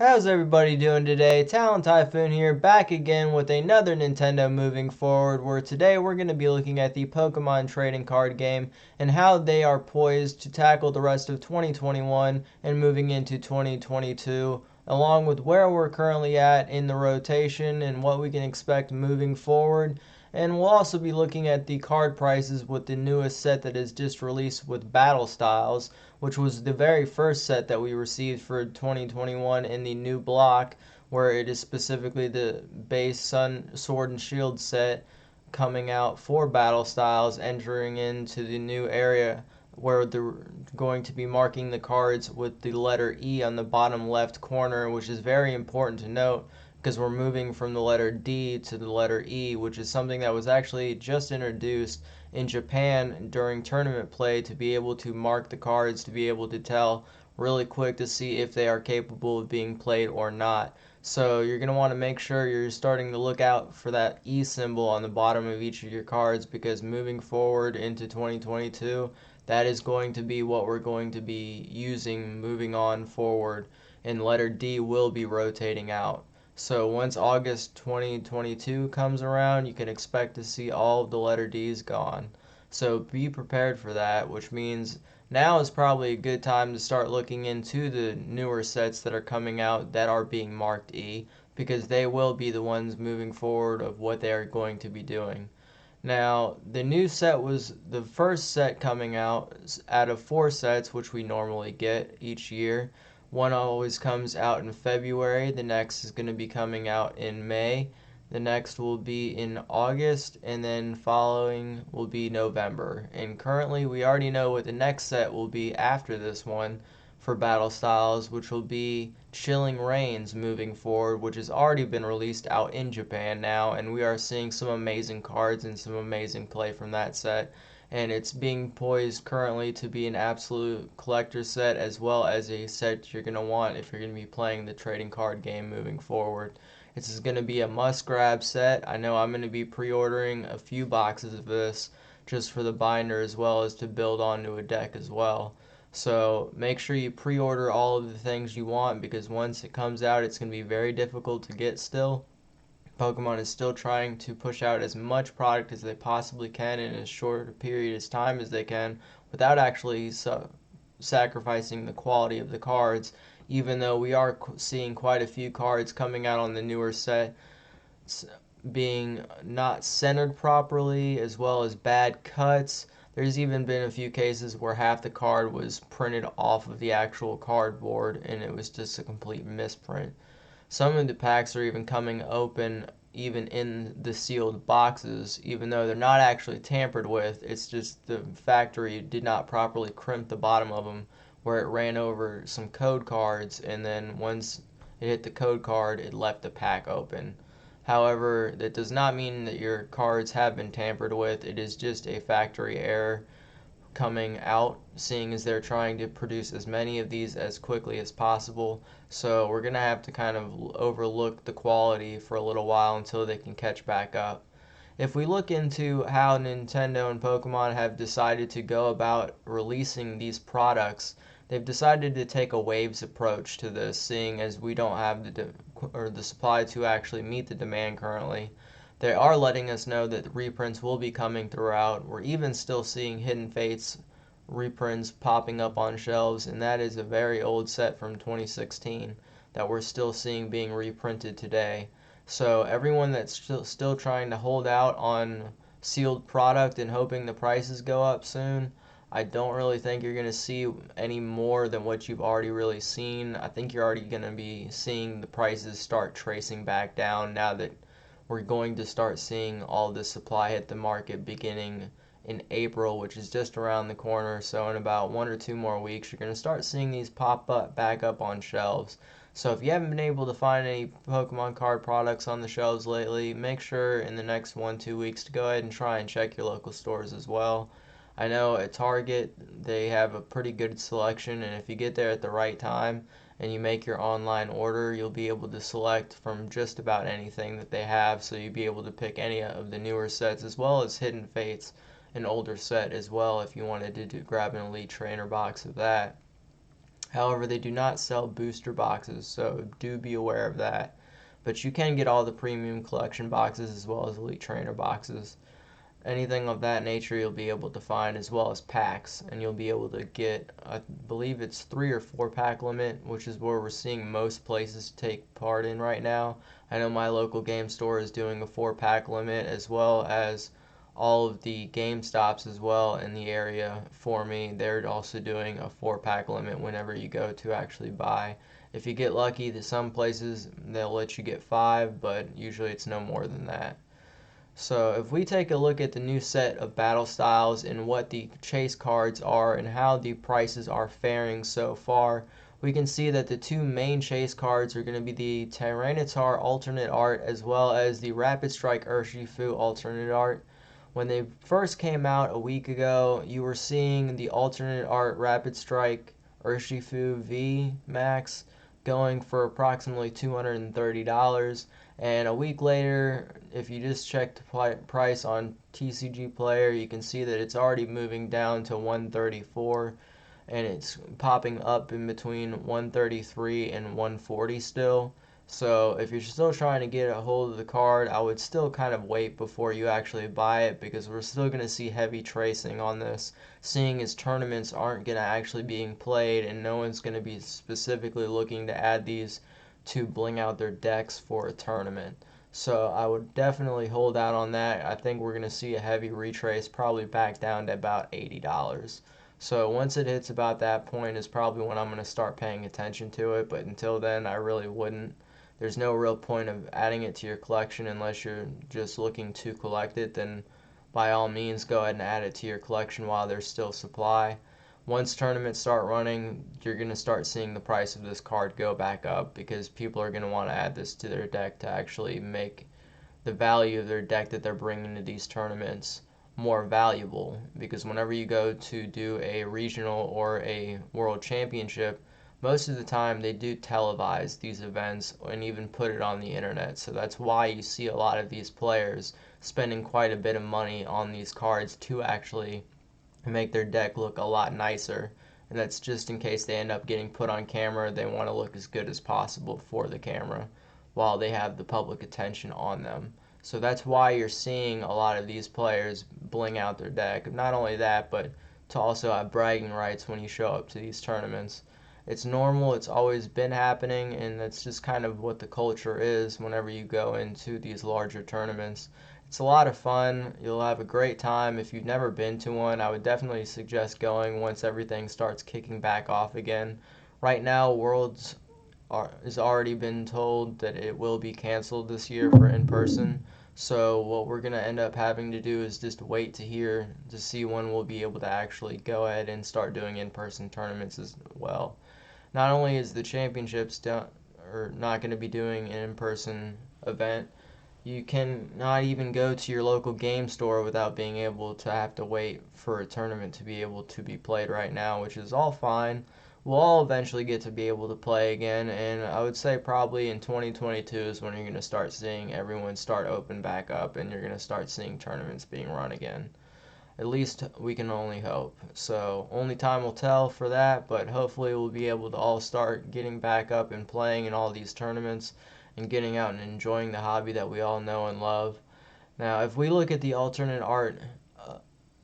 How's everybody doing today? Talon Typhoon here, back again with another Nintendo moving forward, where today we're going to be looking at the Pokemon trading card game and how they are poised to tackle the rest of 2021 and moving into 2022, along with where we're currently at in the rotation and what we can expect moving forward. And we'll also be looking at the card prices with the newest set that is just released with Battle Styles, which was the very first set that we received for 2021 in the new block, where it is specifically the base Sun, Sword, and Shield set coming out for Battle Styles, entering into the new area where they're going to be marking the cards with the letter E on the bottom left corner, which is very important to note because we're moving from the letter D to the letter E, which is something that was actually just introduced in Japan during tournament play to be able to mark the cards, to be able to tell really quick to see if they are capable of being played or not. So you're going to want to make sure you're starting to look out for that E symbol on the bottom of each of your cards, because moving forward into 2022, that is going to be what we're going to be using moving on forward, and letter D will be rotating out. So once August 2022 comes around, you can expect to see all of the letter D's gone. So be prepared for that, which means now is probably a good time to start looking into the newer sets that are coming out that are being marked E, because they will be the ones moving forward of what they are going to be doing. Now, the new set was the first set coming out of 4 sets, which we normally get each year. One always comes out in February, the next is going to be coming out in May, the next will be in August, and then following will be November. And currently, we already know what the next set will be after this one for Battle Styles, which will be Chilling Reigns moving forward, which has already been released out in Japan now, and we are seeing some amazing cards and some amazing play from that set. And it's being poised currently to be an absolute collector set, as well as a set you're going to want if you're going to be playing the trading card game moving forward. This is going to be a must grab set. I know I'm going to be pre-ordering a few boxes of this just for the binder, as well as to build onto a deck as well. So make sure you pre-order all of the things you want, because once it comes out, it's going to be very difficult to get still. Pokemon is still trying to push out as much product as they possibly can in as short a period of time as they can, without actually sacrificing the quality of the cards, even though we are seeing quite a few cards coming out on the newer set being not centered properly, as well as bad cuts. There's even been a few cases where half the card was printed off of the actual cardboard and it was just a complete misprint. Some of the packs are even coming open even in the sealed boxes, even though they're not actually tampered with. It's just the factory did not properly crimp the bottom of them, where it ran over some code cards, and then once it hit the code card, it left the pack open. However, that does not mean that your cards have been tampered with. It is just a factory error coming out, seeing as they're trying to produce as many of these as quickly as possible. So we're going to have to kind of overlook the quality for a little while until they can catch back up. If we look into how Nintendo and Pokemon have decided to go about releasing these products, they've decided to take a waves approach to this, seeing as we don't have the supply to actually meet the demand currently. They are letting us know that reprints will be coming throughout. We're even still seeing Hidden Fates reprints popping up on shelves, and that is a very old set from 2016 that we're still seeing being reprinted today. So everyone that's still trying to hold out on sealed product and hoping the prices go up soon, I don't really think you're going to see any more than what you've already really seen. I think you're already going to be seeing the prices start tracing back down now that we're going to start seeing all the supply hit the market beginning in April, which is just around the corner. So in about 1 or 2 more weeks, you're going to start seeing these pop up back up on shelves. So if you haven't been able to find any Pokemon card products on the shelves lately, make sure in the next 1-2 weeks to go ahead and try and check your local stores as well. I know at Target they have a pretty good selection, and if you get there at the right time and you make your online order, you'll be able to select from just about anything that they have. So you'll be able to pick any of the newer sets, as well as Hidden Fates, an older set as well, if you wanted to grab an Elite Trainer box of that. However, they do not sell booster boxes, so do be aware of that. But you can get all the premium collection boxes as well as elite trainer boxes. Anything of that nature you'll be able to find, as well as packs, and you'll be able to get, I believe it's 3 or 4 pack limit, which is where we're seeing most places take part in right now. I know my local game store is doing a 4 pack limit, as well as all of the Game Stops as well in the area for me. They're also doing a 4 pack limit whenever you go to actually buy. If you get lucky, that some places they'll let you get 5, but usually it's no more than that. So if we take a look at the new set of battle styles and what the chase cards are and how the prices are faring so far, we can see that the 2 main chase cards are going to be the Tyranitar alternate art as well as the Rapid Strike Urshifu alternate art. When they first came out a week ago, you were seeing the alternate art Rapid Strike Urshifu V Max going for approximately $230. And a week later, if you just check the price on TCG Player, you can see that it's already moving down to 134, and it's popping up in between 133 and 140 still. So if you're still trying to get a hold of the card, I would still kind of wait before you actually buy it, because we're still going to see heavy tracing on this, seeing as tournaments aren't going to actually being played and no one's going to be specifically looking to add these to bling out their decks for a tournament. So I would definitely hold out on that. I think we're going to see a heavy retrace, probably back down to about $80. So once it hits about that point is probably when I'm going to start paying attention to it, but until then I really wouldn't. There's no real point of adding it to your collection unless you're just looking to collect it. Then by all means go ahead and add it to your collection while there's still supply. Once tournaments start running, you're going to start seeing the price of this card go back up, because people are going to want to add this to their deck to actually make the value of their deck that they're bringing to these tournaments more valuable. Because whenever you go to do a regional or a world championship, most of the time they do televise these events and even put it on the internet. So that's why you see a lot of these players spending quite a bit of money on these cards to actually make their deck look a lot nicer. And that's just in case they end up getting put on camera, they want to look as good as possible for the camera while they have the public attention on them. So that's why you're seeing a lot of these players bling out their deck. Not only that, but to also have bragging rights when you show up to these tournaments. It's normal, it's always been happening, and that's just kind of what the culture is whenever you go into these larger tournaments. It's a lot of fun. You'll have a great time. If you've never been to one, I would definitely suggest going once everything starts kicking back off again. Right now, Worlds has already been told that it will be canceled this year for in-person. So what we're going to end up having to do is just wait to see when we'll be able to actually go ahead and start doing in-person tournaments as well. Not only is the championships not going to be doing an in-person event, you can not even go to your local game store without being able to have to wait for a tournament to be able to be played right now, which is all fine. We'll all eventually get to be able to play again, and I would say probably in 2022 is when you're going to start seeing everyone start open back up and you're going to start seeing tournaments being run again. At least we can only hope. So only time will tell for that, but hopefully we'll be able to all start getting back up and playing in all these tournaments and getting out and enjoying the hobby that we all know and love. Now, if we look at the alternate art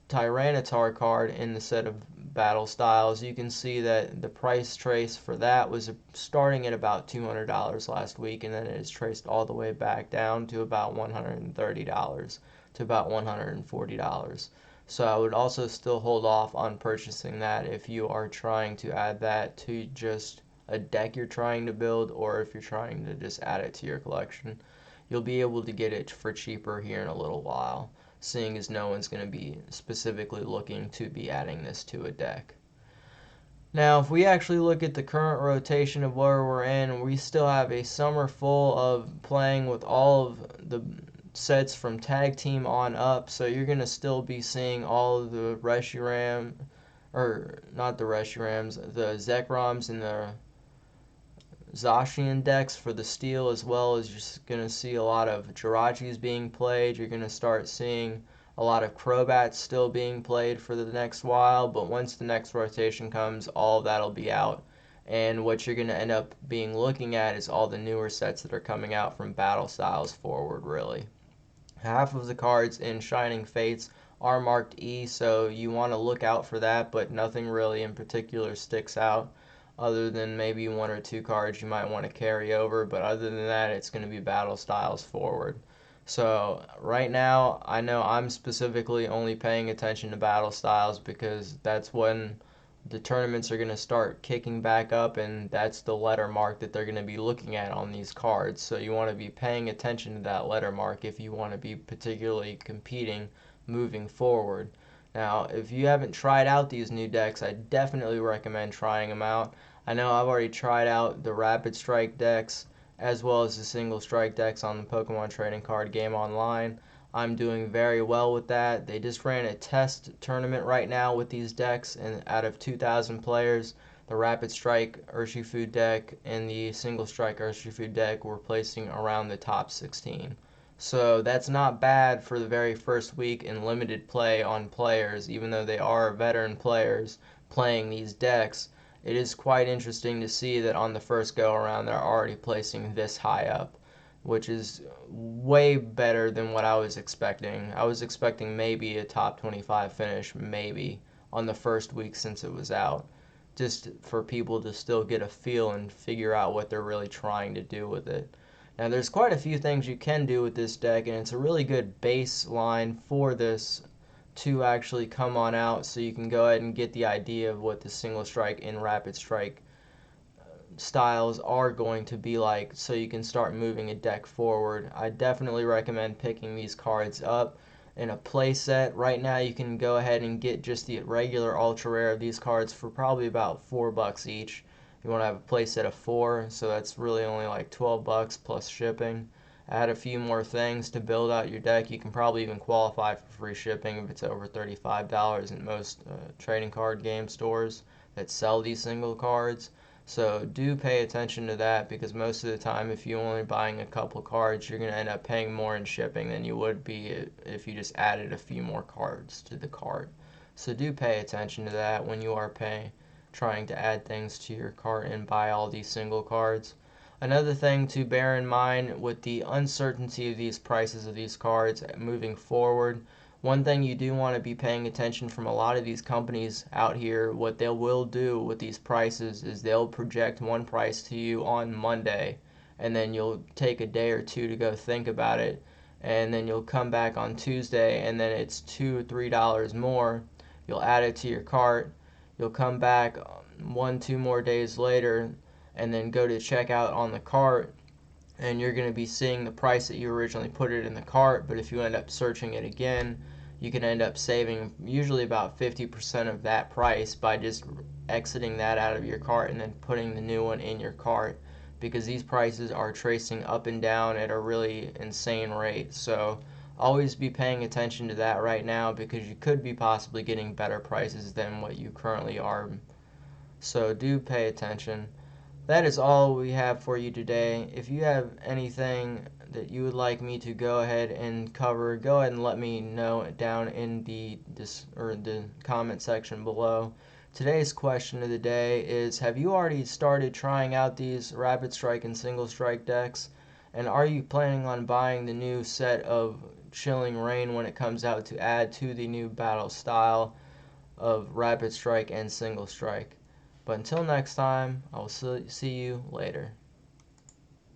Tyranitar card in the set of battle styles, you can see that the price trace for that was starting at about $200 last week, and then it has traced all the way back down to about $130 to about $140. So I would also still hold off on purchasing that if you are trying to add that to just a deck you're trying to build, or if you're trying to just add it to your collection. You'll be able to get it for cheaper here in a little while, seeing as no one's going to be specifically looking to be adding this to a deck. Now, if we actually look at the current rotation of where we're in, we still have a summer full of playing with all of the sets from tag team on up, so you're going to still be seeing all of the Reshiram, or not the Reshirams, the Zekrams and the Zacian decks for the steel, as well as you're going to see a lot of Jirachis being played. You're going to start seeing a lot of Crobats still being played for the next while, but once the next rotation comes, all of that'll be out, And what you're going to end up being looking at is all the newer sets that are coming out from Battle Styles forward, really. Half of the cards in Shining Fates are marked E, so you want to look out for that, but nothing really in particular sticks out other than maybe one or two cards you might want to carry over, but other than that, it's going to be Battle Styles forward. So right now, I know I'm specifically only paying attention to Battle Styles because that's when the tournaments are going to start kicking back up, and that's the letter mark that they're going to be looking at on these cards. So you want to be paying attention to that letter mark if you want to be particularly competing moving forward. Now, if you haven't tried out these new decks, I definitely recommend trying them out. I know I've already tried out the Rapid Strike decks as well as the Single Strike decks on the Pokemon Trading Card Game Online. I'm doing very well with that. They just ran a test tournament right now with these decks, and out of 2,000 players, the Rapid Strike Urshifu deck and the Single Strike Urshifu deck were placing around the top 16. So that's not bad for the very first week in limited play on players, even though they are veteran players playing these decks. It is quite interesting to see that on the first go around they're already placing this high up, which is way better than what I was expecting. I was expecting maybe a top 25 finish, maybe, on the first week since it was out, just for people to still get a feel and figure out what they're really trying to do with it. Now, there's quite a few things you can do with this deck, and it's a really good baseline for this to actually come on out, so you can go ahead and get the idea of what the Single Strike and Rapid Strike styles are going to be like, so you can start moving a deck forward. I definitely recommend picking these cards up in a play set. Right now you can go ahead and get just the regular ultra rare of these cards for probably about $4 each. You want to have a play set of 4, so that's really only like $12 plus shipping. Add a few more things to build out your deck. You can probably even qualify for free shipping if it's over $35 in most trading card game stores that sell these single cards. So do pay attention to that, because most of the time if you're only buying a couple cards, you're going to end up paying more in shipping than you would be if you just added a few more cards to the cart. So do pay attention to that when you are trying to add things to your cart and buy all these single cards. Another thing to bear in mind with the uncertainty of these prices of these cards moving forward, one thing you do want to be paying attention from a lot of these companies out here, what they will do with these prices is they'll project one price to you on Monday, and then you'll take a day or two to go think about it, and then you'll come back on Tuesday and then it's $2 or $3 more. You'll add it to your cart. You'll come back 1, 2 more days later and then go to checkout on the cart, and you're going to be seeing the price that you originally put it in the cart. But if you end up searching it again, you can end up saving usually about 50% of that price by just exiting that out of your cart and then putting the new one in your cart, because these prices are tracing up and down at a really insane rate. So always be paying attention to that right now, because you could be possibly getting better prices than what you currently are. So do pay attention. That is all we have for you today. If you have anything that you would like me to go ahead and cover, go ahead and let me know down in the comment section below. Today's question of the day is, have you already started trying out these Rapid Strike and Single Strike decks? And are you planning on buying the new set of Chilling Reign when it comes out to add to the new battle style of Rapid Strike and Single Strike? But until next time, I will see you later.